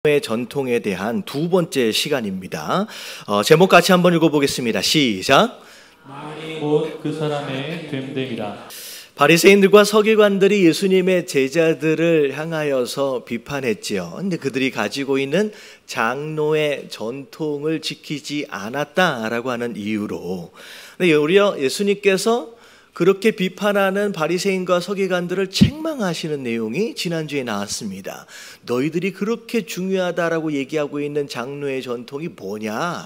의 전통에 대한 두 번째 시간입니다. 제목 같이 한번 읽어보겠습니다. 시작. 말이 곧 그 사람의 됨됨이라. 바리새인들과 서기관들이 예수님의 제자들을 향하여서 비판했지요. 근데 그들이 가지고 있는 장로의 전통을 지키지 않았다라고 하는 이유로, 근데 오히려 예수님께서 그렇게 비판하는 바리새인과 서기관들을 책망하시는 내용이 지난주에 나왔습니다. 너희들이 그렇게 중요하다라고 얘기하고 있는 장로의 전통이 뭐냐?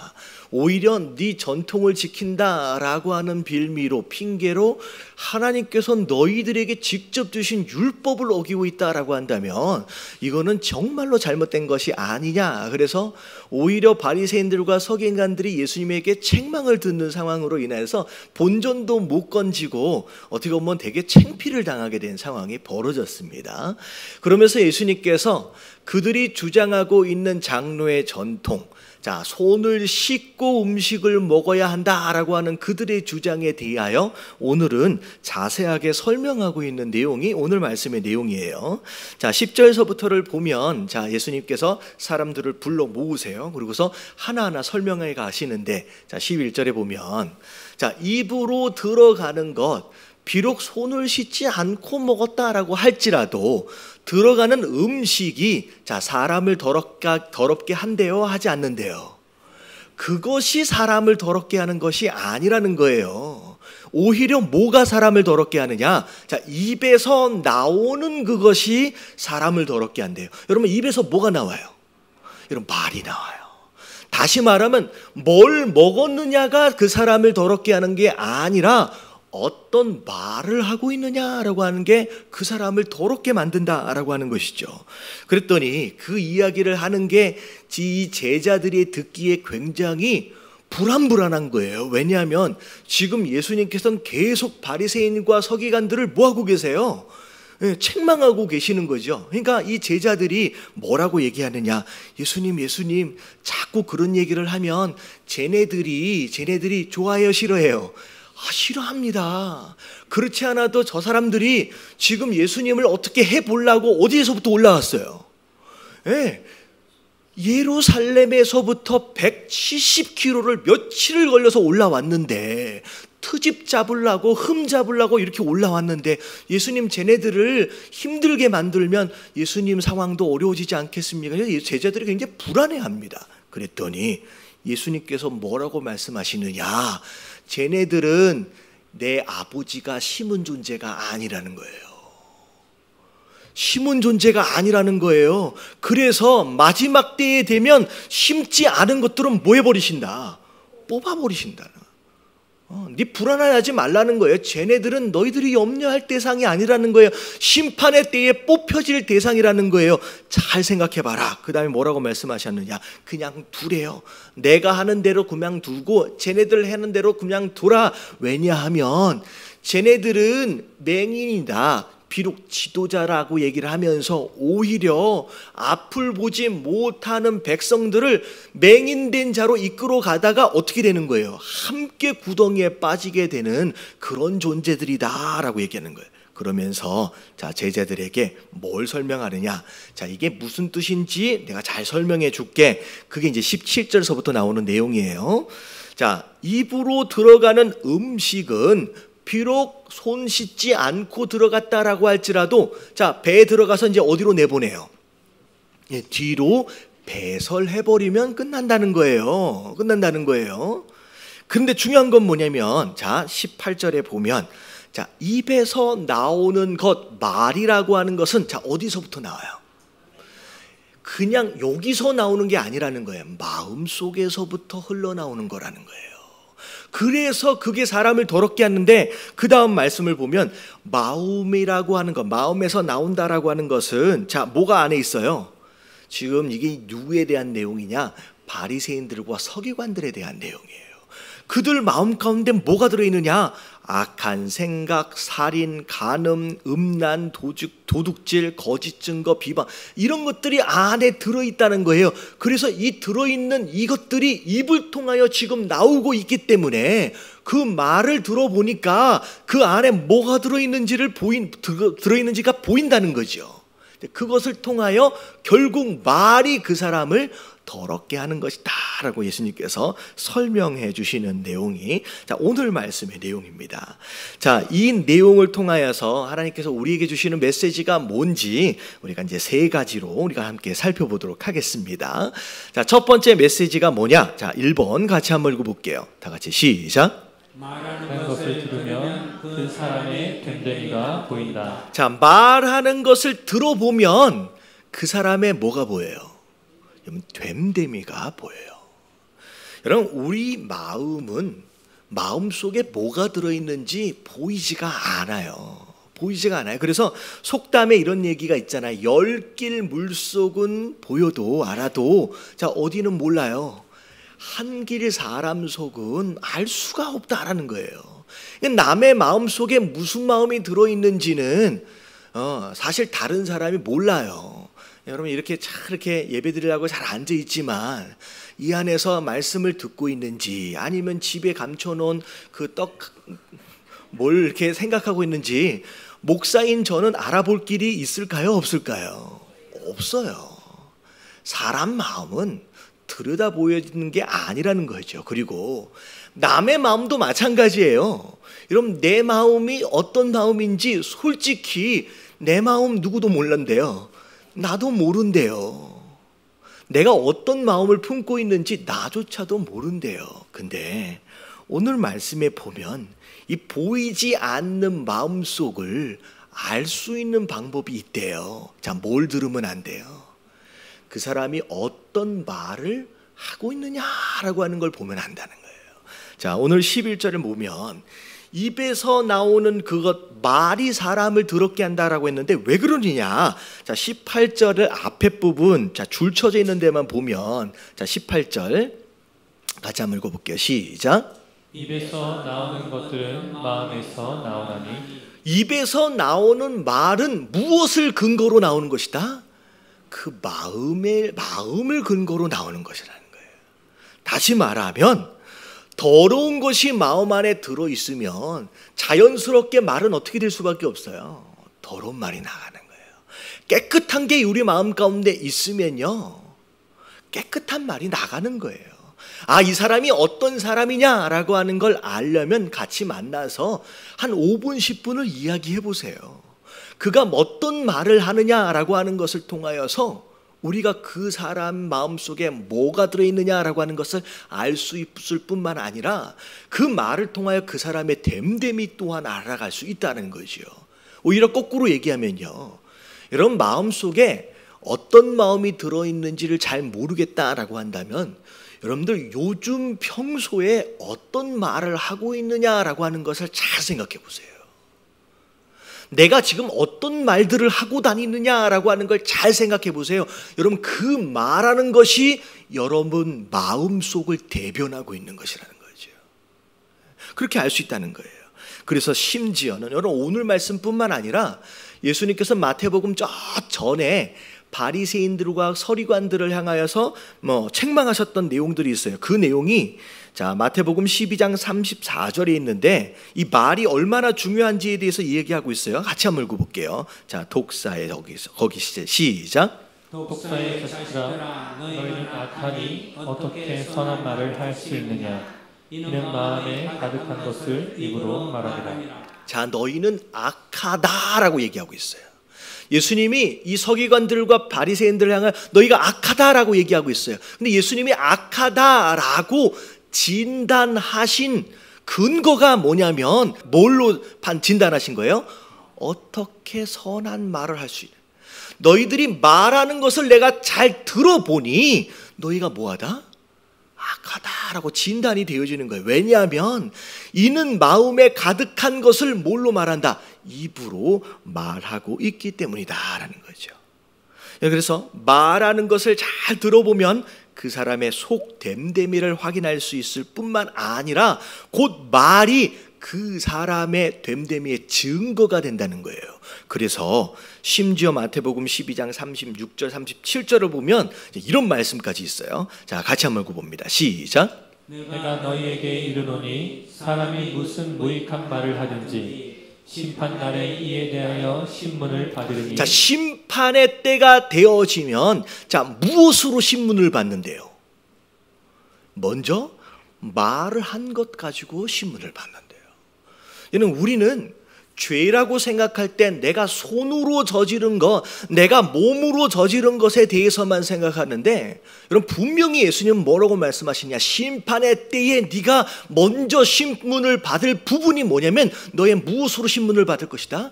오히려 네 전통을 지킨다라고 하는 빌미로, 핑계로 하나님께서 너희들에게 직접 주신 율법을 어기고 있다라고 한다면 이거는 정말로 잘못된 것이 아니냐. 그래서 오히려 바리새인들과 서기관들이 예수님에게 책망을 듣는 상황으로 인해서 본전도 못 건지고 어떻게 보면 되게 창피를 당하게 된 상황이 벌어졌습니다. 그러면서 예수님께서 그들이 주장하고 있는 장로의 전통, 자, 손을 씻고 음식을 먹어야 한다라고 하는 그들의 주장에 대하여 오늘은 자세하게 설명하고 있는 내용이 오늘 말씀의 내용이에요. 자, 10절서부터를 보면, 자, 예수님께서 사람들을 불러 모으세요. 그리고서 하나하나 설명해 가시는데, 자, 11절에 보면, 자, 입으로 들어가는 것, 비록 손을 씻지 않고 먹었다라고 할지라도 들어가는 음식이, 자, 사람을 더럽게 한대요, 하지 않는데요. 그것이 사람을 더럽게 하는 것이 아니라는 거예요. 오히려 뭐가 사람을 더럽게 하느냐? 자, 입에서 나오는 그것이 사람을 더럽게 한대요. 여러분, 입에서 뭐가 나와요? 여러분, 말이 나와요. 다시 말하면 뭘 먹었느냐가 그 사람을 더럽게 하는 게 아니라 어떤 말을 하고 있느냐라고 하는 게 그 사람을 더럽게 만든다라고 하는 것이죠. 그랬더니 그 이야기를 하는 게 이 제자들이 듣기에 굉장히 불안한 거예요. 왜냐하면 지금 예수님께서는 계속 바리새인과 서기관들을 뭐하고 계세요? 책망하고 계시는 거죠. 그러니까 이 제자들이 뭐라고 얘기하느냐? 예수님, 자꾸 그런 얘기를 하면 쟤네들이 좋아해요, 싫어해요? 싫어합니다. 그렇지 않아도 저 사람들이 지금 예수님을 어떻게 해보려고 어디에서부터 올라왔어요? 예루살렘에서부터 170km를 며칠을 걸려서 올라왔는데, 트집 잡으려고, 흠 잡으려고 이렇게 올라왔는데, 예수님 쟤네들을 힘들게 만들면 예수님 상황도 어려워지지 않겠습니까? 제자들이 굉장히 불안해합니다. 그랬더니 예수님께서 뭐라고 말씀하시느냐? 쟤네들은 내 아버지가 심은 존재가 아니라는 거예요. 심은 존재가 아니라는 거예요. 그래서 마지막 때에 되면 심지 않은 것들은 뭐 해버리신다? 뽑아버리신다. 네 불안해하지 말라는 거예요. 쟤네들은 너희들이 염려할 대상이 아니라는 거예요. 심판의 때에 뽑혀질 대상이라는 거예요. 잘 생각해봐라. 그 다음에 뭐라고 말씀하셨느냐? 그냥 두래요. 내가 하는 대로 그냥 두고 쟤네들 하는 대로 그냥 두라. 왜냐하면 쟤네들은 맹인이다. 비록 지도자라고 얘기를 하면서 오히려 앞을 보지 못하는 백성들을 맹인된 자로 이끌어 가다가 어떻게 되는 거예요? 함께 구덩이에 빠지게 되는 그런 존재들이다라고 얘기하는 거예요. 그러면서 자, 제자들에게 뭘 설명하느냐? 자, 이게 무슨 뜻인지 내가 잘 설명해 줄게. 그게 이제 17절서부터 나오는 내용이에요. 자, 입으로 들어가는 음식은 비록 손 씻지 않고 들어갔다라고 할지라도, 자, 배에 들어가서 이제 어디로 내보내요? 뒤로 배설해버리면 끝난다는 거예요. 근데 중요한 건 뭐냐면, 자, 18절에 보면, 자, 입에서 나오는 것, 말이라고 하는 것은, 자, 어디서부터 나와요? 그냥 여기서 나오는 게 아니라는 거예요. 마음 속에서부터 흘러나오는 거라는 거예요. 그래서 그게 사람을 더럽게 하는데, 그 다음 말씀을 보면 마음이라고 하는 것, 마음에서 나온다라고 하는 것은, 자, 뭐가 안에 있어요? 지금 이게 누구에 대한 내용이냐? 바리새인들과 서기관들에 대한 내용이에요. 그들 마음 가운데 뭐가 들어있느냐? 악한 생각, 살인, 간음, 음란, 도둑질, 거짓 증거, 비방, 이런 것들이 안에 들어있다는 거예요. 그래서 이 들어있는 이것들이 입을 통하여 지금 나오고 있기 때문에 그 말을 들어보니까 그 안에 뭐가 들어있는지가 보인다는 거죠. 그것을 통하여 결국 말이 그 사람을 더럽게 하는 것이다 라고 예수님께서 설명해 주시는 내용이 오늘 말씀의 내용입니다. 자, 이 내용을 통하여서 하나님께서 우리에게 주시는 메시지가 뭔지 우리가 이제 세 가지로 우리가 함께 살펴보도록 하겠습니다. 자, 첫 번째 메시지가 뭐냐? 자, 1번 같이 한번 읽어볼게요. 다 같이 시작. 말하는 것을 들으면 그 사람의 됨됨이가 보인다. 자, 말하는 것을 들어보면 그 사람의 뭐가 보여요? 됨됨이가 보여요. 여러분, 우리 마음은 마음속에 뭐가 들어있는지 보이지가 않아요. 보이지가 않아요. 그래서 속담에 이런 얘기가 있잖아요. 10길 물속은 보여도 알아도 자, 어디는 몰라요. 한 길 사람 속은 알 수가 없다라는 거예요. 남의 마음속에 무슨 마음이 들어있는지는 사실 다른 사람이 몰라요. 여러분, 이렇게 예배 드리려고 잘 앉아 있지만 이 안에서 말씀을 듣고 있는지, 아니면 집에 감춰놓은 그 뭘 이렇게 생각하고 있는지 목사인 저는 알아볼 길이 있을까요? 없을까요? 없어요. 사람 마음은 들여다 보여지는 게 아니라는 거죠. 그리고 남의 마음도 마찬가지예요. 여러분, 내 마음이 어떤 마음인지 솔직히 내 마음 누구도 몰란대요. 나도 모른대요. 내가 어떤 마음을 품고 있는지 나조차도 모른대요. 근데 오늘 말씀에 보면 이 보이지 않는 마음속을 알 수 있는 방법이 있대요. 자, 뭘 들으면 안 돼요? 그 사람이 어떤 말을 하고 있느냐라고 하는 걸 보면 안다는 거예요. 자, 오늘 11절을 보면 입에서 나오는 그것, 말이 사람을 더럽게 한다라고 했는데 왜 그러느냐? 자, 18절의 앞에 부분, 자, 줄 쳐져 있는 데만 보면, 자, 18절 같이 한번 읽어볼게요. 시작. 입에서 나오는 것들은 마음에서 나오나니. 입에서 나오는 말은 무엇을 근거로 나오는 것이다? 그 마음을 근거로 나오는 것이라는 거예요. 다시 말하면 더러운 것이 마음 안에 들어있으면 자연스럽게 말은 어떻게 될 수밖에 없어요? 더러운 말이 나가는 거예요. 깨끗한 게 우리 마음 가운데 있으면요, 깨끗한 말이 나가는 거예요. 아, 이 사람이 어떤 사람이냐라고 하는 걸 알려면 같이 만나서 한 5분, 10분을 이야기해 보세요. 그가 어떤 말을 하느냐라고 하는 것을 통하여서 우리가 그 사람 마음속에 뭐가 들어있느냐라고 하는 것을 알 수 있을 뿐만 아니라 그 말을 통하여 그 사람의 됨됨이 또한 알아갈 수 있다는 거죠. 오히려 거꾸로 얘기하면요, 여러분 마음속에 어떤 마음이 들어있는지를 잘 모르겠다라고 한다면 여러분들 요즘 평소에 어떤 말을 하고 있느냐라고 하는 것을 잘 생각해 보세요. 내가 지금 어떤 말들을 하고 다니느냐라고 하는 걸 잘 생각해 보세요. 여러분, 그 말하는 것이 여러분 마음속을 대변하고 있는 것이라는 거죠. 그렇게 알 수 있다는 거예요. 그래서 심지어는 여러분 오늘 말씀뿐만 아니라 예수님께서 마태복음 저 전에 바리새인들과 서리관들을 향하여서 책망하셨던 내용들이 있어요. 그 내용이 자, 마태복음 12장 34절에 있는데 이 말이 얼마나 중요한지에 대해서 얘기하고 있어요. 같이 한번 읽어볼게요. 자, 독사의 거기 시작. 독사의 자식들아, 너희는 악하니 어떻게 선한 말을 할 수 있느냐? 이는 마음에 가득한 것을 입으로 말하리라. 자, 너희는 악하다라고 얘기하고 있어요. 예수님이 이 서기관들과 바리새인들을 향해 너희가 악하다라고 얘기하고 있어요. 근데 예수님이 악하다라고 진단하신 근거가 뭐냐면 뭘로 진단하신 거예요? 어떻게 선한 말을 할 수 있는, 너희들이 말하는 것을 내가 잘 들어보니 너희가 뭐하다? 악하다라고 진단이 되어지는 거예요. 왜냐하면 이는 마음에 가득한 것을 뭘로 말한다? 입으로 말하고 있기 때문이다라는 거죠. 그래서 말하는 것을 잘 들어보면 그 사람의 속 됨됨이를 확인할 수 있을 뿐만 아니라 곧 말이 그 사람의 됨됨이의 증거가 된다는 거예요. 그래서 심지어 마태복음 12장 36절 37절을 보면 이런 말씀까지 있어요. 자, 같이 한번 읽어봅니다. 시작. 내가 너희에게 이르노니 사람이 무슨 무익한 말을 하든지 심판날에 이에 대하여 신문을 받으리니. 자, 심판의 때가 되어지면 자, 무엇으로 신문을 받는데요? 먼저 말을 한 것 가지고 신문을 받는데요. 여러분, 우리는 죄라고 생각할 때 내가 손으로 저지른 것, 내가 몸으로 저지른 것에 대해서만 생각하는데, 여러분 분명히 예수님은 뭐라고 말씀하시냐? 심판의 때에 네가 먼저 신문을 받을 부분이 뭐냐면 너의 무엇으로 신문을 받을 것이다?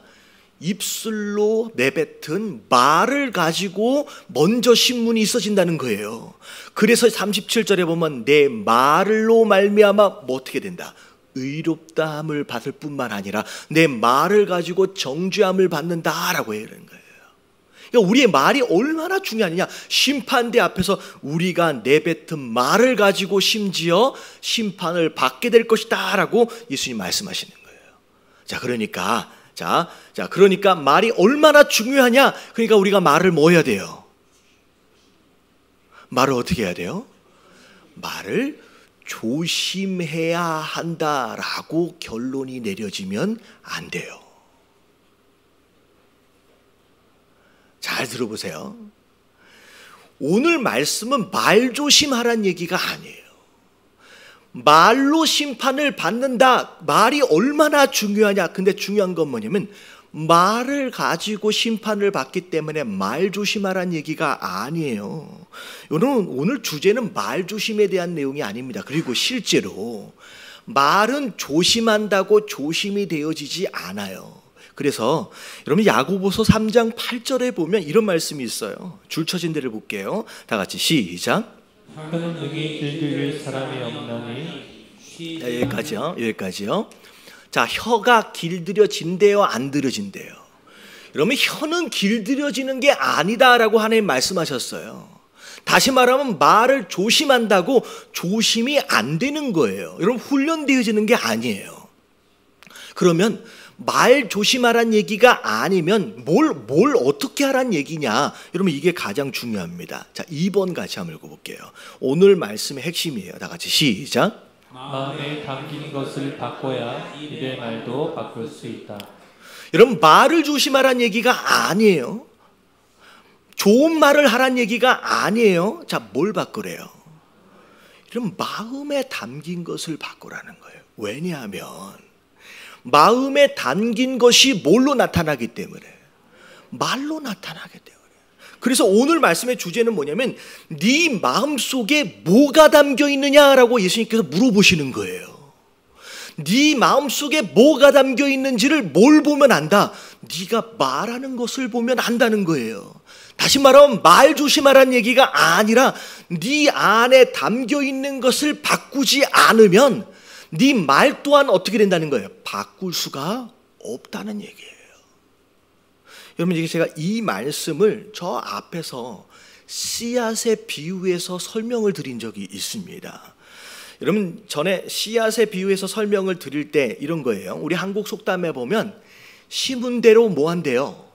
입술로 내뱉은 말을 가지고 먼저 신문이 있어진다는 거예요. 그래서 37절에 보면 내 말로 말미암아 뭐 어떻게 된다? 의롭다함을 받을 뿐만 아니라 내 말을 가지고 정죄함을 받는다라고 해야 되는 거예요. 그러니까 우리의 말이 얼마나 중요하느냐? 심판대 앞에서 우리가 내뱉은 말을 가지고 심지어 심판을 받게 될 것이다라고 예수님 말씀하시는 거예요. 그러니까 말이 얼마나 중요하냐? 그러니까 우리가 말을 뭐 해야 돼요? 말을 어떻게 해야 돼요? 말을 조심해야 한다라고 결론이 내려지면 안 돼요. 잘 들어보세요. 오늘 말씀은 말 조심하라는 얘기가 아니에요. 말로 심판을 받는다. 말이 얼마나 중요하냐. 근데 중요한 건 뭐냐면 말을 가지고 심판을 받기 때문에 말 조심하라는 얘기가 아니에요. 오늘 주제는 말 조심에 대한 내용이 아닙니다. 그리고 실제로 말은 조심한다고 조심이 되어지지 않아요. 그래서 여러분 야고보서 3장 8절에 보면 이런 말씀이 있어요. 줄 쳐진 데를 볼게요. 다 같이 시작. 혀는 능히 길들일 사람이 없나니. 여기까지요. 자, 혀가 길들여진대요, 안 들여진대요? 여러분, 혀는 길들여지는 게 아니다라고 하나님 말씀하셨어요. 다시 말하면 말을 조심한다고 조심이 안 되는 거예요. 여러분, 훈련되어지는 게 아니에요. 그러면 말 조심하란 얘기가 아니면 뭘 어떻게 하란 얘기냐? 여러분, 이게 가장 중요합니다. 자, 2번 같이 한번 읽어볼게요. 오늘 말씀의 핵심이에요. 다 같이 시작. 마음에 담긴 것을 바꿔야 입의 말도 바꿀 수 있다. 여러분, 말을 조심하란 얘기가 아니에요. 좋은 말을 하란 얘기가 아니에요. 자, 뭘 바꾸래요? 여러분, 마음에 담긴 것을 바꾸라는 거예요. 왜냐하면 마음에 담긴 것이 뭘로 나타나기 때문에, 말로 나타나기 때문에. 그래서 오늘 말씀의 주제는 뭐냐면 네 마음속에 뭐가 담겨 있느냐라고 예수님께서 물어보시는 거예요. 네 마음속에 뭐가 담겨 있는지를 뭘 보면 안다? 네가 말하는 것을 보면 안다는 거예요. 다시 말하면 말 조심하라는 얘기가 아니라 네 안에 담겨 있는 것을 바꾸지 않으면 네 말 또한 어떻게 된다는 거예요? 바꿀 수가 없다는 얘기예요. 여러분, 제가 이 말씀을 저 앞에서 씨앗에 비유해서 설명을 드린 적이 있습니다. 여러분, 전에 씨앗에 비유해서 설명을 드릴 때 이런 거예요. 우리 한국 속담에 보면 심은 대로 뭐 한대요?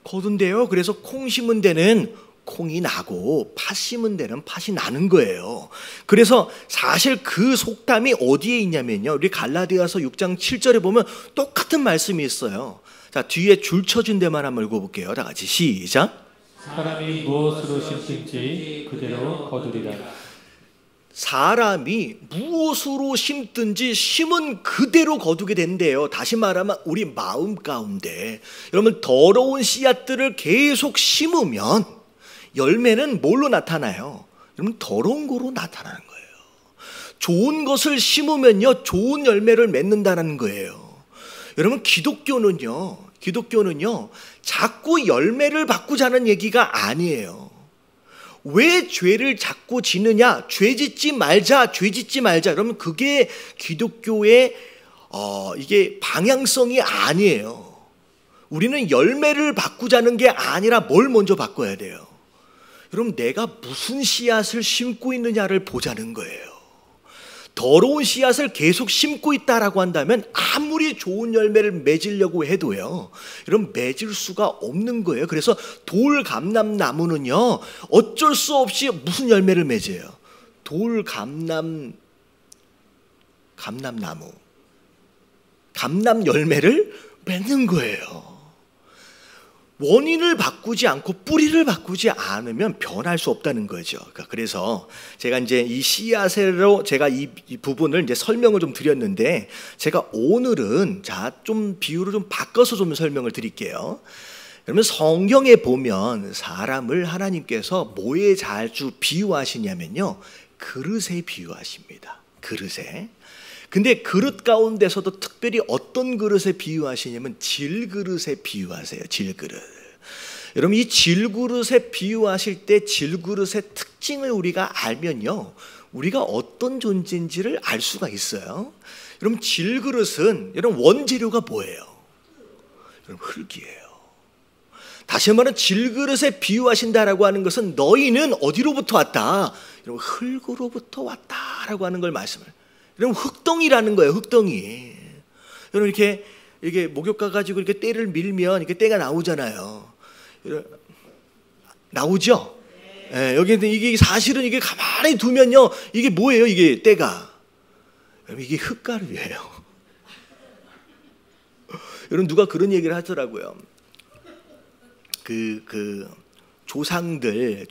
거둔대요. 그래서 콩 심은 데는 콩이 나고 팥 심은 데는 팥이 나는 거예요. 그래서 사실 그 속담이 어디에 있냐면요, 우리 갈라디아서 6장 7절에 보면 똑같은 말씀이 있어요. 자, 뒤에 줄 쳐준 데만 한번 읽어볼게요. 다 같이 시작. 사람이 무엇으로 심든지 그대로 거두리라. 사람이 무엇으로 심든지 심은 그대로 거두게 된대요. 다시 말하면 우리 마음 가운데 여러분, 더러운 씨앗들을 계속 심으면 열매는 뭘로 나타나요? 여러분, 더러운 거로 나타나는 거예요. 좋은 것을 심으면요, 좋은 열매를 맺는다는 거예요. 여러분, 기독교는요 자꾸 열매를 바꾸자는 얘기가 아니에요. 왜 죄를 자꾸 짓느냐? 죄 짓지 말자. 여러분, 그게 기독교의 이게 방향성이 아니에요. 우리는 열매를 바꾸자는 게 아니라 뭘 먼저 바꿔야 돼요? 여러분, 내가 무슨 씨앗을 심고 있느냐를 보자는 거예요. 더러운 씨앗을 계속 심고 있다라고 한다면 아무리 좋은 열매를 맺으려고 해도요, 여러분, 맺을 수가 없는 거예요. 그래서 돌감람나무는요, 어쩔 수 없이 무슨 열매를 맺어요? 감람 열매를 맺는 거예요. 원인을 바꾸지 않고 뿌리를 바꾸지 않으면 변할 수 없다는 거죠. 그래서 제가 이제 이 씨앗으로 제가 이 부분을 이제 설명을 좀 드렸는데, 제가 오늘은 좀 비유를 좀 바꿔서 좀 설명을 드릴게요. 그러면 성경에 보면 사람을 하나님께서 뭐에 자주 비유하시냐면요, 그릇에 비유하십니다. 그릇에. 근데 그릇 가운데서도 특별히 어떤 그릇에 비유하시냐면 질그릇에 비유하세요. 질그릇. 여러분, 이 질그릇에 비유하실 때 질그릇의 특징을 우리가 알면요, 우리가 어떤 존재인지를 알 수가 있어요. 여러분, 질그릇은 여러분 원재료가 뭐예요? 여러분, 흙이에요. 다시 말하면 질그릇에 비유하신다라고 하는 것은 너희는 어디로부터 왔다? 여러분, 흙으로부터 왔다라고 하는 걸 말씀을. 여러분, 흙덩이라는 거예요. 흙덩이. 여러분, 이렇게 목욕 가가지고 이렇게 때를 밀면 이렇게 때가 나오잖아요. 나오죠? 네, 여기 이게 사실은 이게 가만히 두면요, 이게 뭐예요? 이게 때가. 여러분, 이게 흙가루예요. 여러분, 누가 그런 얘기를 하더라고요. 조상들의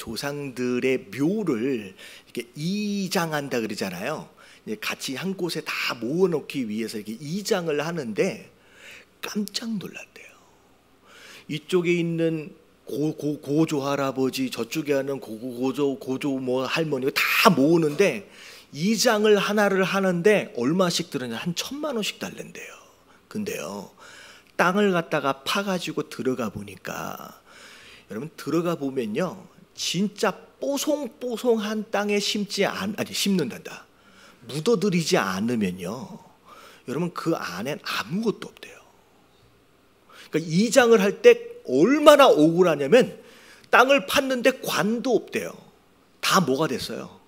묘를 이렇게 이장한다 그러잖아요. 같이 한 곳에 다 모아놓기 위해서 이렇게 이장을 하는데 깜짝 놀랐대요. 이쪽에 있는 고조 할아버지, 저쪽에 하는 고조 뭐 할머니가 다 모으는데 이장을 하나를 하는데 얼마씩 들었냐? 한 1,000만 원씩 달랜대요. 근데요, 땅을 갖다가 파가지고 들어가 보니까, 여러분, 들어가 보면요, 진짜 뽀송뽀송한 땅에 심는단다. 묻어들이지 않으면요, 여러분, 그 안엔 아무것도 없대요. 그러니까 이장을 할 때 얼마나 억울하냐면 땅을 팠는데 관도 없대요. 다 뭐가 됐어요?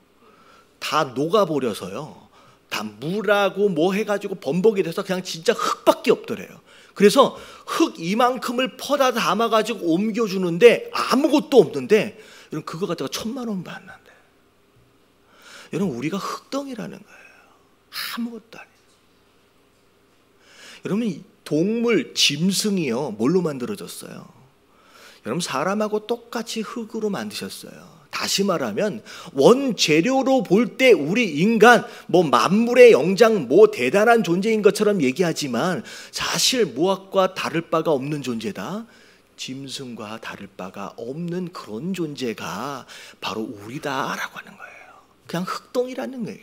다 녹아버려서요, 다 물하고 뭐 해가지고 범벅이 돼서 그냥 진짜 흙밖에 없더래요. 그래서 흙 이만큼을 퍼다 담아가지고 옮겨주는데 아무것도 없는데, 여러분, 그거 갖다가 1,000만 원 받는데. 여러분, 우리가 흙덩이라는 거예요. 아무것도 아니에요. 여러분, 동물, 짐승이요, 뭘로 만들어졌어요? 여러분, 사람하고 똑같이 흙으로 만드셨어요. 다시 말하면 원재료로 볼 때 우리 인간 뭐 만물의 영장 뭐 대단한 존재인 것처럼 얘기하지만 사실 무엇과 다를 바가 없는 존재다. 짐승과 다를 바가 없는 그런 존재가 바로 우리다라고 하는 거예요. 그냥 흙덩이라는 거예요.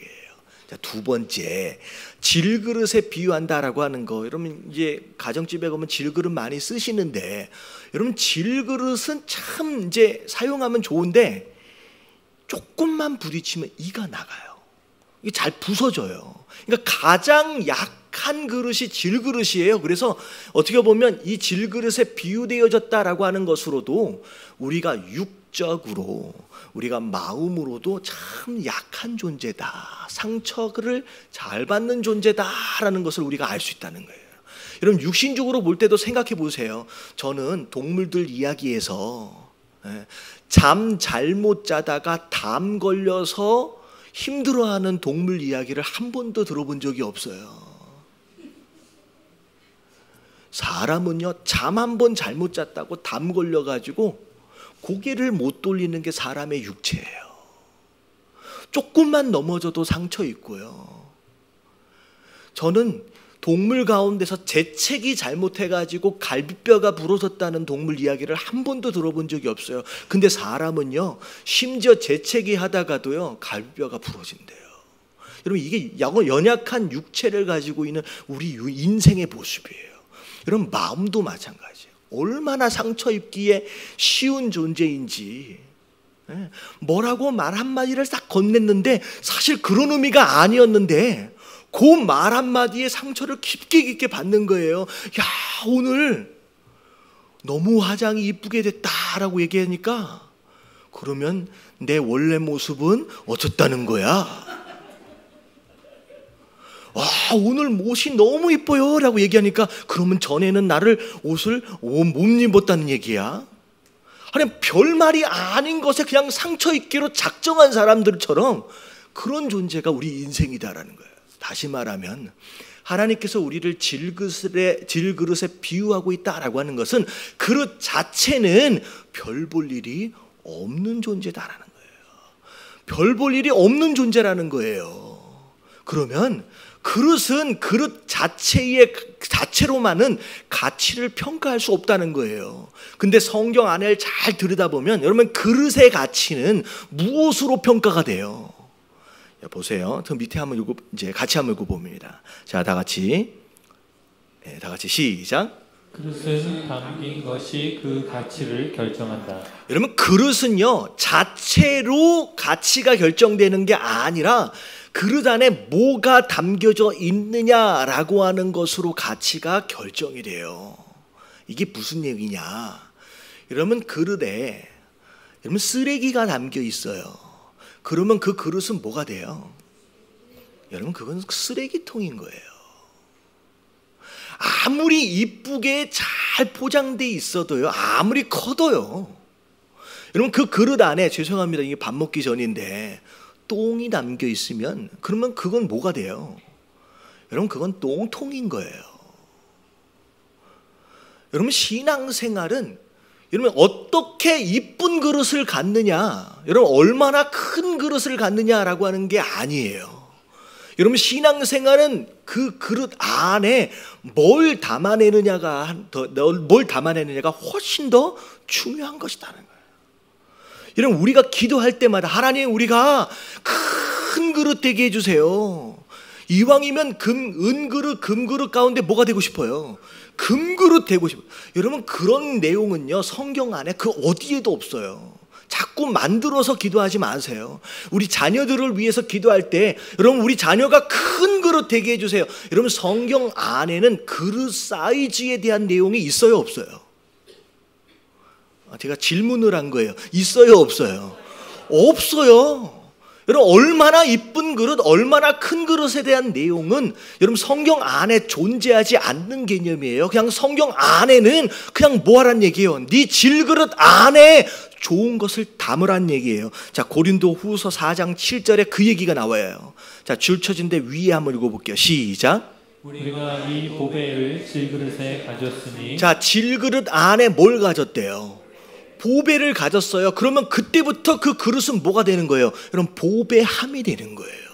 자, 두 번째, 질그릇에 비유한다라고 하는 거. 여러분, 이제 가정집에 가면 질그릇 많이 쓰시는데, 여러분, 질그릇은 참 이제 사용하면 좋은데 조금만 부딪히면 이가 나가요. 이게 잘 부서져요. 그러니까 가장 약한 그릇이 질그릇이에요. 그래서 어떻게 보면 이 질그릇에 비유되어졌다라고 하는 것으로도 우리가 육적으로, 우리가 마음으로도 참 약한 존재다, 상처를 잘 받는 존재다라는 것을 우리가 알 수 있다는 거예요. 여러분, 육신적으로 볼 때도 생각해 보세요. 저는 동물들 이야기에서 잠 잘못 자다가 담 걸려서 힘들어하는 동물 이야기를 한 번도 들어본 적이 없어요. 사람은요, 잠 한 번 잘못 잤다고 담 걸려가지고 고개를 못 돌리는 게 사람의 육체예요. 조금만 넘어져도 상처 있고요. 저는 동물 가운데서 재채기 잘못해가지고 갈비뼈가 부러졌다는 동물 이야기를 한 번도 들어본 적이 없어요. 근데 사람은요, 심지어 재채기 하다가도요, 갈비뼈가 부러진대요. 여러분, 이게 연약한 육체를 가지고 있는 우리 인생의 모습이에요. 여러분, 마음도 마찬가지예요. 얼마나 상처 입기에 쉬운 존재인지, 뭐라고 말 한마디를 싹 건넸는데 사실 그런 의미가 아니었는데 그 말 한마디에 상처를 깊게 받는 거예요. 야, 오늘 너무 화장이 이쁘게 됐다라고 얘기하니까, 그러면 내 원래 모습은 어떻다는 거야? 와, 오늘 옷이 너무 이뻐요 라고 얘기하니까, 그러면 전에는 나를 옷을 못 입었다는 얘기야? 아니, 별말이 아닌 것에 그냥 상처 입기로 작정한 사람들처럼 그런 존재가 우리 인생이다라는 거예요. 다시 말하면 하나님께서 우리를 질그릇에 비유하고 있다라고 하는 것은 그릇 자체는 별 볼 일이 없는 존재다라는 거예요. 별 볼 일이 없는 존재라는 거예요. 그러면 그릇은 그릇 자체로만은 가치를 평가할 수 없다는 거예요. 근데 성경 안을 잘 들여다보면 여러분 그릇의 가치는 무엇으로 평가가 돼요? 보세요. 저 밑에 한번 이제 같이 한번 읽어봅니다. 자, 다 같이 시작. 그릇은 담긴 것이 그 가치를 결정한다. 여러분 그릇은요 자체로 가치가 결정되는 게 아니라 그릇 안에 뭐가 담겨져 있느냐라고 하는 것으로 가치가 결정이 돼요. 이게 무슨 얘기냐? 여러분 그릇에 여러분 쓰레기가 담겨 있어요. 그러면 그 그릇은 뭐가 돼요? 여러분 그건 쓰레기통인 거예요. 아무리 이쁘게 잘 포장돼 있어도요, 아무리 커도요, 여러분 그 그릇 안에 죄송합니다, 이게 밥 먹기 전인데 똥이 담겨 있으면 그러면 그건 뭐가 돼요? 여러분 그건 똥통인 거예요. 여러분 신앙생활은 여러분 어떻게 이쁜 그릇을 갖느냐, 여러분 얼마나 큰 그릇을 갖느냐라고 하는 게 아니에요. 여러분 신앙생활은 그 그릇 안에 뭘 담아내느냐가 훨씬 더 중요한 것이다는 거예요. 여러분 우리가 기도할 때마다 하나님 우리가 큰 그릇 되게 해주세요. 이왕이면 은그릇 금그릇 가운데 뭐가 되고 싶어요? 금그릇 되고 싶어요. 여러분 그런 내용은요 성경 안에 그 어디에도 없어요. 자꾸 만들어서 기도하지 마세요. 우리 자녀들을 위해서 기도할 때 여러분 우리 자녀가 큰 그릇 되게 해주세요. 여러분 성경 안에는 그릇 사이즈에 대한 내용이 있어요 없어요? 제가 질문을 한 거예요. 있어요 없어요? 없어요. 여러분 얼마나 이쁜 그릇, 얼마나 큰 그릇에 대한 내용은 여러분 성경 안에 존재하지 않는 개념이에요. 그냥 성경 안에는 그냥 뭐하란 얘기예요? 네 질그릇 안에 좋은 것을 담으란 얘기예요. 자, 고린도후서 4장 7절에 그 얘기가 나와요. 자, 줄 쳐진데 위에 한번 읽어볼게요. 시작. 우리가 이 보배를 질그릇에 가졌으니. 자, 질그릇 안에 뭘 가졌대요? 보배를 가졌어요. 그러면 그때부터 그 그릇은 뭐가 되는 거예요? 여러분 보배함이 되는 거예요.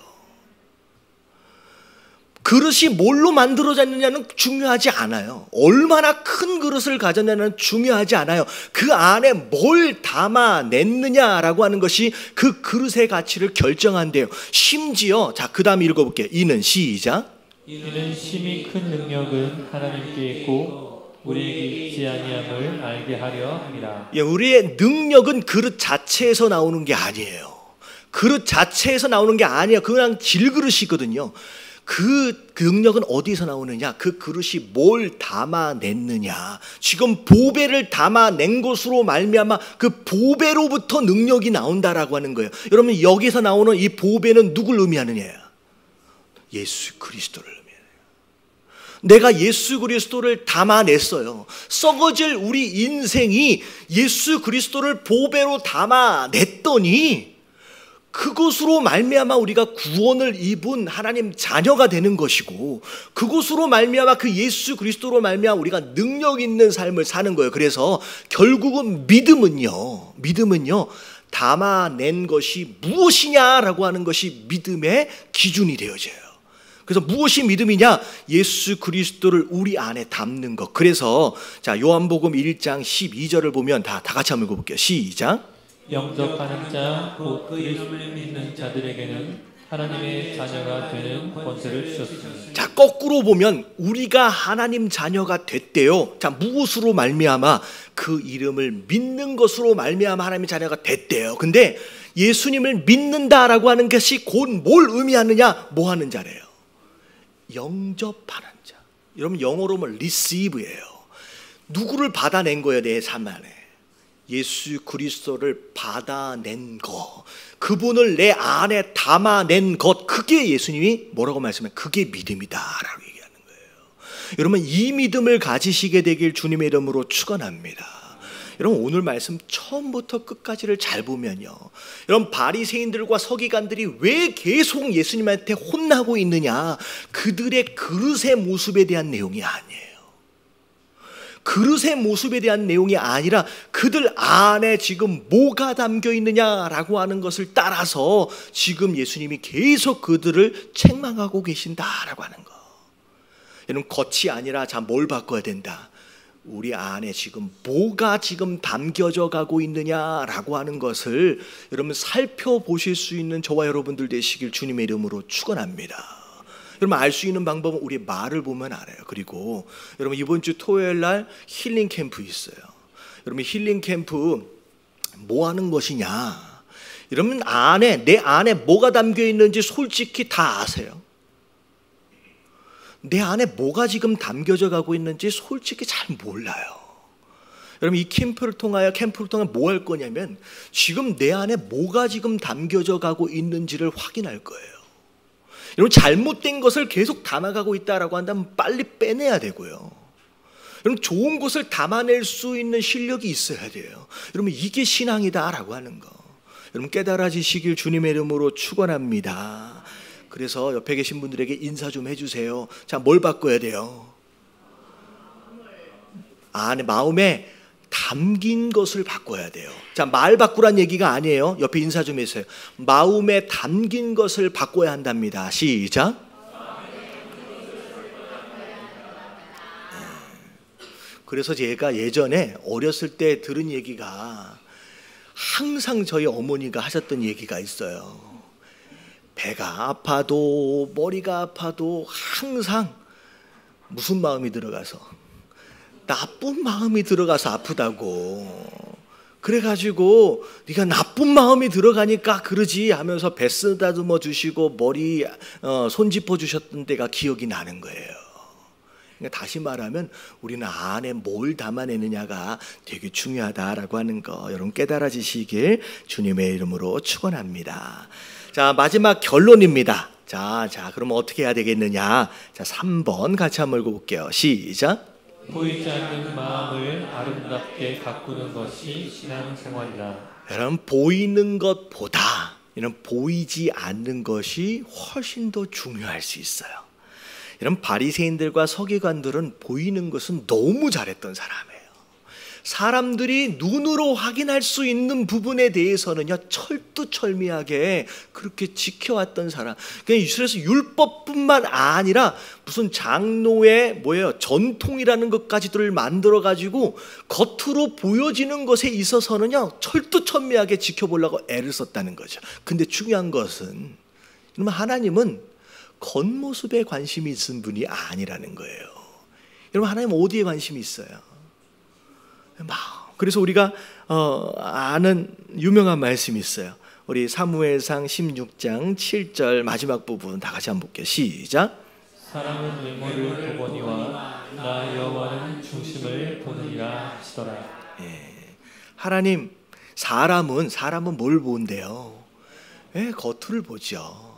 그릇이 뭘로 만들어졌느냐는 중요하지 않아요. 얼마나 큰 그릇을 가졌느냐는 중요하지 않아요. 그 안에 뭘 담아냈느냐라고 하는 것이 그 그릇의 가치를 결정한대요. 심지어 자, 그 다음 읽어볼게요. 이는 시작. 이는 심히 큰 능력은 하나님께 있고 우리에게 있지 아니함을 알게 하려 함이라. 예, 우리의 능력은 그릇 자체에서 나오는 게 아니에요. 그릇 자체에서 나오는 게 아니에요. 그냥 질그릇이거든요. 그 능력은 어디서 나오느냐? 그 그릇이 뭘 담아냈느냐. 지금 보배를 담아낸 것으로 말미암아 그 보배로부터 능력이 나온다라고 하는 거예요. 여러분 여기서 나오는 이 보배는 누굴 의미하느냐요? 예수 그리스도를 의미해요. 내가 예수 그리스도를 담아냈어요. 썩어질 우리 인생이 예수 그리스도를 보배로 담아냈더니 그것으로 말미암아 우리가 구원을 입은 하나님 자녀가 되는 것이고, 그것으로 말미암아 그 예수 그리스도로 말미암아 우리가 능력 있는 삶을 사는 거예요. 그래서 결국은 믿음은요 담아낸 것이 무엇이냐라고 하는 것이 믿음의 기준이 되어져요. 그래서 무엇이 믿음이냐? 예수 그리스도를 우리 안에 담는 것. 그래서 자, 요한복음 1장 12절을 보면 다 같이 한번 읽어볼게요. 시작. 영접하는 자, 곧 그 이름을 믿는 자들에게는 하나님의 자녀가 되는 권세를 주셨습니다. 자, 거꾸로 보면 우리가 하나님 자녀가 됐대요. 자, 무엇으로 말미암아? 그 이름을 믿는 것으로 말미암아 하나님의 자녀가 됐대요. 근데 예수님을 믿는다라고 하는 것이 곧 뭘 의미하느냐? 뭐 하는 자래요? 영접하는 자. 여러분 영어로 보면 receive예요. 누구를 받아낸 거예요? 내 삶 안에 예수 그리스도를 받아낸 것, 그분을 내 안에 담아낸 것, 그게 예수님이 뭐라고 말씀해요? 그게 믿음이다라고 얘기하는 거예요. 여러분 이 믿음을 가지시게 되길 주님의 이름으로 축원합니다. 여러분 오늘 말씀 처음부터 끝까지를 잘 보면요, 여러분 바리새인들과 서기관들이 왜 계속 예수님한테 혼나고 있느냐, 그들의 그릇의 모습에 대한 내용이 아니에요. 그릇의 모습에 대한 내용이 아니라 그들 안에 지금 뭐가 담겨 있느냐라고 하는 것을 따라서 지금 예수님이 계속 그들을 책망하고 계신다라고 하는 거. 여러분 겉이 아니라 자, 뭘 바꿔야 된다? 우리 안에 지금 뭐가 지금 담겨져 가고 있느냐라고 하는 것을 여러분 살펴보실 수 있는 저와 여러분들 되시길 주님의 이름으로 축원합니다. 여러분 알 수 있는 방법은 우리 말을 보면 알아요. 그리고 여러분 이번 주 토요일 날 힐링 캠프 있어요. 여러분 힐링 캠프 뭐 하는 것이냐? 여러분 내 안에 뭐가 담겨 있는지 솔직히 다 아세요? 내 안에 뭐가 지금 담겨져 가고 있는지 솔직히 잘 몰라요. 여러분 이 캠프를 통하여 뭐 할 거냐면 지금 내 안에 뭐가 지금 담겨져 가고 있는지를 확인할 거예요. 여러분 잘못된 것을 계속 담아가고 있다라고 한다면 빨리 빼내야 되고요. 여러분 좋은 것을 담아낼 수 있는 실력이 있어야 돼요. 여러분 이게 신앙이다라고 하는 거 여러분 깨달아지시길 주님의 이름으로 축원합니다. 그래서 옆에 계신 분들에게 인사 좀 해주세요. 자, 뭘 바꿔야 돼요? 안에 마음에 담긴 것을 바꿔야 돼요. 자, 말 바꾸란 얘기가 아니에요. 옆에 인사 좀 해주세요. 마음에 담긴 것을 바꿔야 한답니다. 시작. 그래서 제가 예전에 어렸을 때 들은 얘기가 항상 저희 어머니가 하셨던 얘기가 있어요. 배가 아파도 머리가 아파도 항상 무슨 마음이 들어가서 나쁜 마음이 들어가서 아프다고. 그래가지고 네가 나쁜 마음이 들어가니까 그러지 하면서 배 쓰다듬어 주시고 머리 손 짚어 주셨던 때가 기억이 나는 거예요. 그러니까 다시 말하면 우리는 안에 뭘 담아내느냐가 되게 중요하다라고 하는 거 여러분 깨달아지시길 주님의 이름으로 축원합니다. 자, 마지막 결론입니다. 자, 그럼 어떻게 해야 되겠느냐? 자, 3번 같이 한번 읽어볼게요. 시작. 보이지 않는 마음을 아름답게 가꾸는 것이 신앙생활이다. 여러분 보이는 것보다 이런 보이지 않는 것이 훨씬 더 중요할 수 있어요. 이런 바리새인들과 서기관들은 보이는 것은 너무 잘했던 사람이에요. 사람들이 눈으로 확인할 수 있는 부분에 대해서는요 철두철미하게 그렇게 지켜왔던 사람. 그래서 율법뿐만 아니라 무슨 장로의 전통이라는 것까지들 만들어 가지고 겉으로 보여지는 것에 있어서는요 철두철미하게 지켜보려고 애를 썼다는 거죠. 근데 중요한 것은 하나님은 겉모습에 관심이 있는 분이 아니라는 거예요. 여러분 하나님 어디에 관심이 있어요? 그래서 우리가 아는 유명한 말씀이 있어요. 우리 사무엘상 16장 7절 마지막 부분 다 같이 한번 볼게요. 시작. 사람은 외모를 보거니와 나 여호와는 중심을 보느니라 하시더라. 하나님 사람은 뭘 본대요? 겉을 보죠.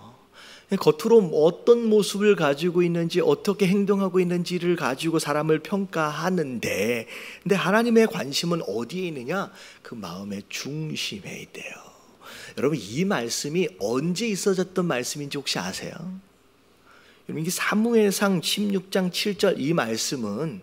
겉으로 어떤 모습을 가지고 있는지 어떻게 행동하고 있는지를 가지고 사람을 평가하는데 근데 하나님의 관심은 어디에 있느냐? 그 마음의 중심에 있대요. 여러분 이 말씀이 언제 있어졌던 말씀인지 혹시 아세요? 여러분 이게 사무엘상 16장 7절 이 말씀은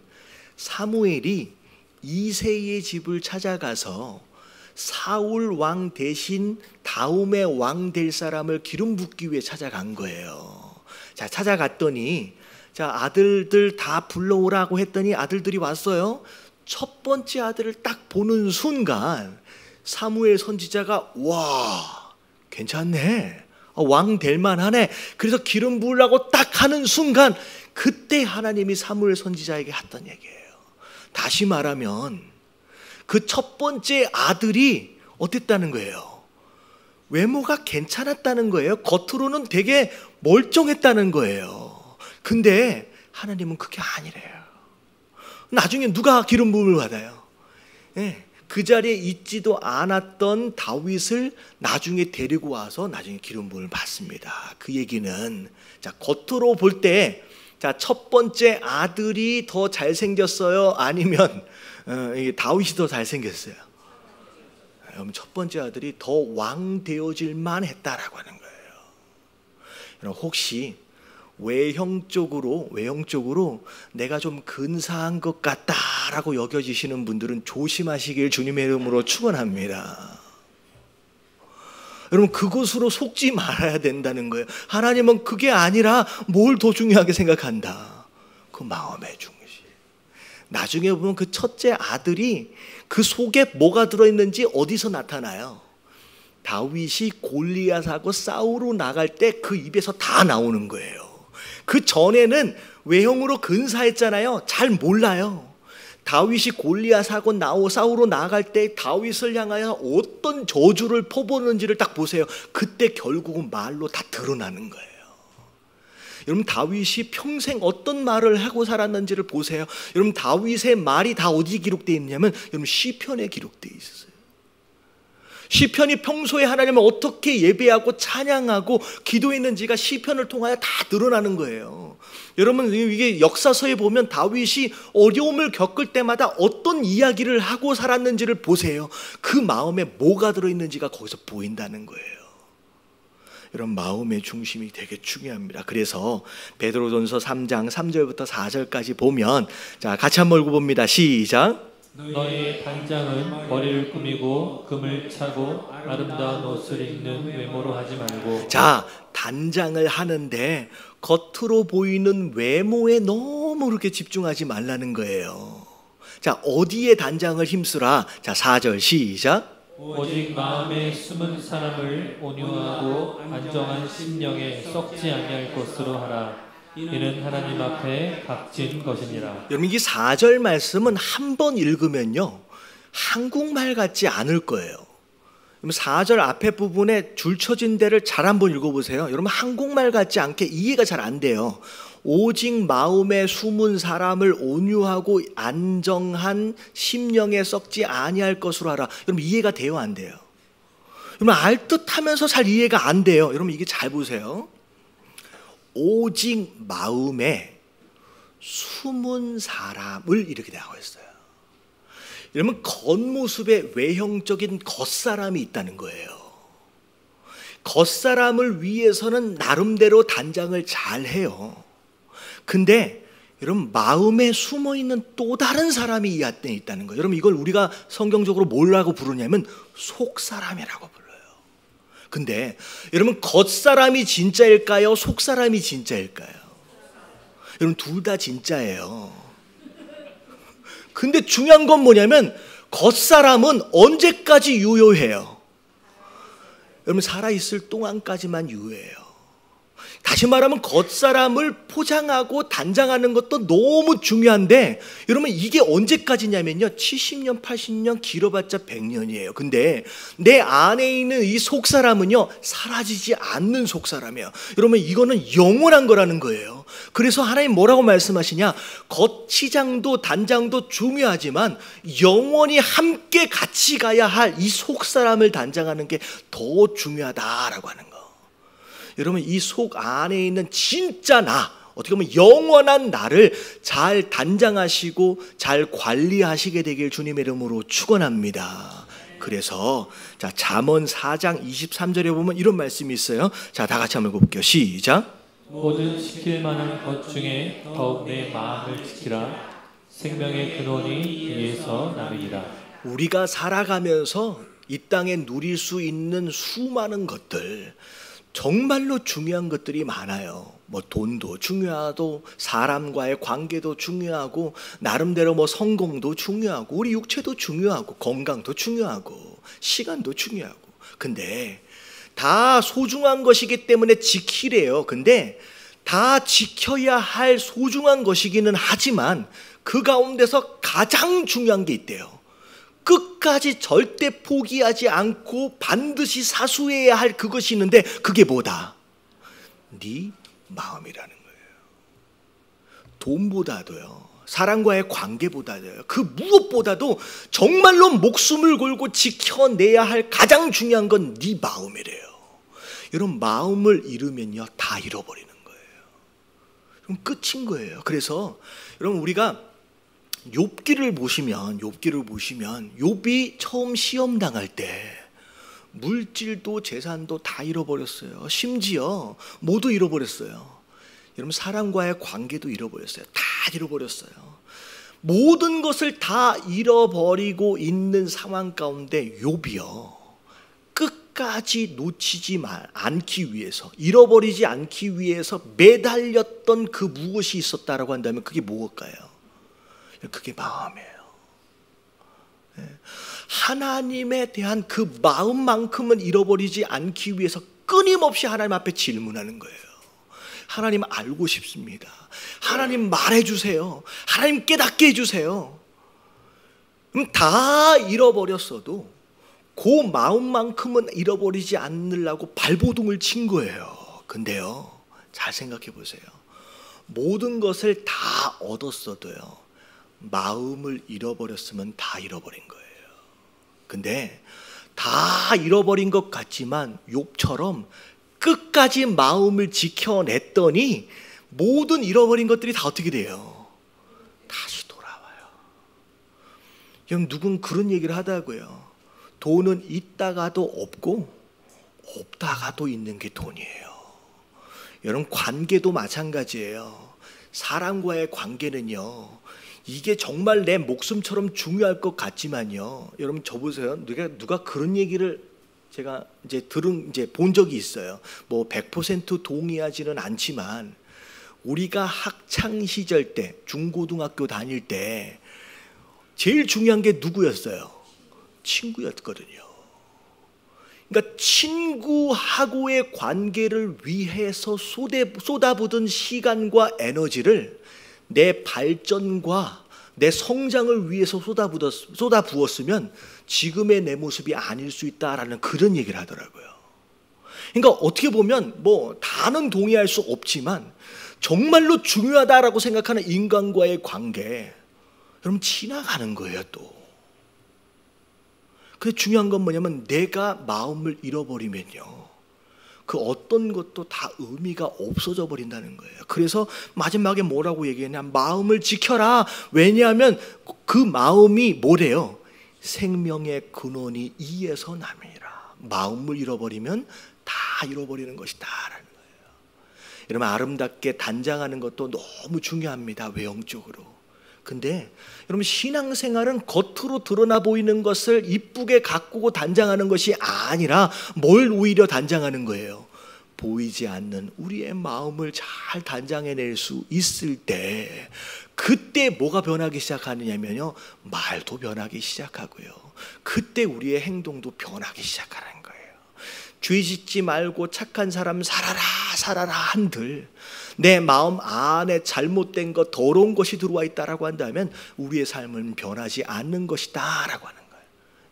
사무엘이 이새의 집을 찾아가서 사울 왕 대신 다음의 왕 될 사람을 기름 붓기 위해 찾아간 거예요. 자, 찾아갔더니 자, 아들들 다 불러오라고 했더니 아들들이 왔어요. 첫 번째 아들을 딱 보는 순간 사무엘 선지자가 와, 괜찮네. 왕 될 만하네. 그래서 기름 부으려고 딱 하는 순간 그때 하나님이 사무엘 선지자에게 했던 얘기예요. 다시 말하면 그 첫 번째 아들이 어땠다는 거예요? 외모가 괜찮았다는 거예요. 겉으로는 되게 멀쩡했다는 거예요. 근데 하나님은 그게 아니래요. 나중에 누가 기름 부음을 받아요? 그 자리에 있지도 않았던 다윗을 나중에 데리고 와서 나중에 기름 부음을 받습니다. 그 얘기는 자, 겉으로 볼 때 자, 첫 번째 아들이 더 잘생겼어요? 아니면 다윗이 더 잘생겼어요? 여러분, 첫 번째 아들이 더 왕 되어질만 했다라고 하는 거예요. 여러분, 혹시 외형적으로 내가 좀 근사한 것 같다라고 여겨지시는 분들은 조심하시길 주님의 이름으로 축원합니다. 여러분, 그것으로 속지 말아야 된다는 거예요. 하나님은 그게 아니라 뭘 더 중요하게 생각한다? 그 마음의 중심. 나중에 보면 그 첫째 아들이 그 속에 뭐가 들어있는지 어디서 나타나요? 다윗이 골리앗하고 싸우러 나갈 때 그 입에서 다 나오는 거예요. 그 전에는 외형으로 근사했잖아요. 잘 몰라요. 다윗이 골리앗하고 싸우러 나갈 때 다윗을 향하여 어떤 저주를 퍼붓는지를 딱 보세요. 그때 결국은 말로 다 드러나는 거예요. 여러분, 다윗이 평생 어떤 말을 하고 살았는지를 보세요. 여러분, 다윗의 말이 다 어디 기록되어 있냐면 여러분, 시편에 기록되어 있었어요. 시편이 평소에 하나님을 어떻게 예배하고 찬양하고 기도했는지가 시편을 통하여 다 드러나는 거예요. 여러분, 이게 역사서에 보면 다윗이 어려움을 겪을 때마다 어떤 이야기를 하고 살았는지를 보세요. 그 마음에 뭐가 들어있는지가 거기서 보인다는 거예요. 여러분, 마음의 중심이 되게 중요합니다. 그래서 베드로전서 3장 3절부터 4절까지 보면, 자, 같이 한번 읽어봅니다. 시작. 너의 단장은 머리를 꾸미고 금을 차고 아름다운 옷을 입는 외모로 하지 말고. 자, 단장을 하는데 겉으로 보이는 외모에 너무 그렇게 집중하지 말라는 거예요. 자, 어디에 단장을 힘쓰라? 자, 4절 시작. 오직 마음에 숨은 사람을 온유하고 안정한 심령에 썩지 아니할 것으로 하라. 이는 하나님 앞에 값진 것이니라. 여러분, 이 4절 말씀은 한 번 읽으면요 한국말 같지 않을 거예요. 4절 앞에 부분에 줄쳐진 데를 잘 한번 읽어보세요. 여러분, 한국말 같지 않게 이해가 잘 안 돼요. 오직 마음에 숨은 사람을 온유하고 안정한 심령에 썩지 아니할 것으로 하라. 여러분, 이해가 돼요, 안 돼요? 여러분, 알듯하면서 잘 이해가 안 돼요. 여러분, 이게 잘 보세요. 오직 마음에 숨은 사람을 이렇게 나와 있어요. 여러분, 겉모습에 외형적인 겉사람이 있다는 거예요. 겉사람을 위해서는 나름대로 단장을 잘 해요. 근데 여러분, 마음에 숨어있는 또 다른 사람이 이 안에 있다는 거예요. 여러분, 이걸 우리가 성경적으로 뭐라고 부르냐면 속사람이라고 불러요. 근데 여러분, 겉사람이 진짜일까요? 속사람이 진짜일까요? 여러분, 둘 다 진짜예요. 근데 중요한 건 뭐냐면 겉사람은 언제까지 유효해요? 여러분, 살아있을 동안까지만 유효해요. 다시 말하면 겉사람을 포장하고 단장하는 것도 너무 중요한데 여러분, 이게 언제까지냐면요 70년 80년 길어봤자 100년이에요. 근데 내 안에 있는 이 속사람은요 사라지지 않는 속사람이에요. 여러분, 이거는 영원한 거라는 거예요. 그래서 하나님 뭐라고 말씀하시냐, 겉치장도 단장도 중요하지만 영원히 함께 같이 가야 할 이 속사람을 단장하는 게 더 중요하다라고 하는 거예요. 여러분, 이 속 안에 있는 진짜 나, 어떻게 보면 영원한 나를 잘 단장하시고 잘 관리하시게 되길 주님의 이름으로 축원합니다. 그래서 자, 잠언 4장 23절에 보면 이런 말씀이 있어요. 자, 다 같이 한번 읽어볼게요. 시작. 모든 지킬 만한 것 중에 더욱 내 마음을 지키라. 생명의 근원이 위에서 나르니라. 우리가 살아가면서 이 땅에 누릴 수 있는 수많은 것들, 정말로 중요한 것들이 많아요. 뭐 돈도 중요하고 사람과의 관계도 중요하고 나름대로 뭐 성공도 중요하고 우리 육체도 중요하고 건강도 중요하고 시간도 중요하고. 근데 다 소중한 것이기 때문에 지키래요. 근데 다 지켜야 할 소중한 것이기는 하지만 그 가운데서 가장 중요한 게 있대요. 끝까지 절대 포기하지 않고 반드시 사수해야 할 그것이 있는데 그게 뭐다? 네 마음이라는 거예요. 돈보다도요, 사람과의 관계보다도요, 그 무엇보다도 정말로 목숨을 걸고 지켜내야 할 가장 중요한 건 네 마음이래요. 여러분, 마음을 잃으면요 다 잃어버리는 거예요. 그럼 끝인 거예요. 그래서 여러분 우리가 욥기를 보시면 욥이 처음 시험 당할 때 물질도 재산도 다 잃어버렸어요. 심지어 모두 잃어버렸어요. 여러분 사람과의 관계도 잃어버렸어요. 다 잃어버렸어요. 모든 것을 다 잃어버리고 있는 상황 가운데 욥이요, 끝까지 놓치지 않기 위해서, 잃어버리지 않기 위해서 매달렸던 그 무엇이 있었다라고 한다면 그게 무엇일까요? 그게 마음이에요. 하나님에 대한 그 마음만큼은 잃어버리지 않기 위해서 끊임없이 하나님 앞에 질문하는 거예요. 하나님 알고 싶습니다. 하나님 말해주세요. 하나님 깨닫게 해주세요. 다 잃어버렸어도 그 마음만큼은 잃어버리지 않으려고 발버둥을 친 거예요. 근데요, 잘 생각해 보세요. 모든 것을 다 얻었어도요, 마음을 잃어버렸으면 다 잃어버린 거예요. 근데 다 잃어버린 것 같지만 욥처럼 끝까지 마음을 지켜냈더니 모든 잃어버린 것들이 다 어떻게 돼요? 다시 돌아와요. 여러분, 누군 그런 얘기를 하다고요. 돈은 있다가도 없고 없다가도 있는 게 돈이에요. 여러분, 관계도 마찬가지예요. 사람과의 관계는요, 이게 정말 내 목숨처럼 중요할 것 같지만요, 여러분 저 보세요. 누가 그런 얘기를 제가 이제 본 적이 있어요. 뭐 100% 동의하지는 않지만 우리가 학창 시절 때, 중고등학교 다닐 때 제일 중요한 게 누구였어요? 친구였거든요. 그러니까 친구하고의 관계를 위해서 쏟아부은 시간과 에너지를 내 발전과 내 성장을 위해서 쏟아부었으면 지금의 내 모습이 아닐 수 있다라는 그런 얘기를 하더라고요. 그러니까 어떻게 보면 뭐 다는 동의할 수 없지만 정말로 중요하다라고 생각하는 인간과의 관계, 여러분 지나가는 거예요 또. 근데 중요한 건 뭐냐면 내가 마음을 잃어버리면요, 그 어떤 것도 다 의미가 없어져 버린다는 거예요. 그래서 마지막에 뭐라고 얘기했냐? 마음을 지켜라. 왜냐하면 그 마음이 뭐래요? 생명의 근원이 이에서 남이라. 마음을 잃어버리면 다 잃어버리는 것이다 라는 거예요. 여러분, 아름답게 단장하는 것도 너무 중요합니다, 외형적으로. 근데 여러분, 신앙생활은 겉으로 드러나 보이는 것을 이쁘게 가꾸고 단장하는 것이 아니라 뭘 오히려 단장하는 거예요? 보이지 않는 우리의 마음을 잘 단장해낼 수 있을 때, 그때 뭐가 변하기 시작하느냐면요, 말도 변하기 시작하고요, 그때 우리의 행동도 변하기 시작하는 거예요. 죄 짓지 말고 착한 사람 살아라 한들 내 마음 안에 잘못된 것, 더러운 것이 들어와 있다라고 한다면 우리의 삶은 변하지 않는 것이다 라고 하는 거예요.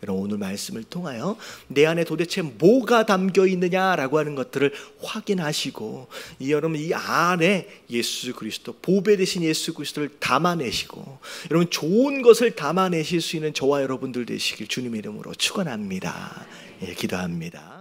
여러분, 오늘 말씀을 통하여 내 안에 도대체 뭐가 담겨 있느냐라고 하는 것들을 확인하시고, 여러분 이 안에 예수 그리스도, 보배 되신 예수 그리스도를 담아내시고 여러분 좋은 것을 담아내실 수 있는 저와 여러분들 되시길 주님의 이름으로 축원합니다. 기도합니다.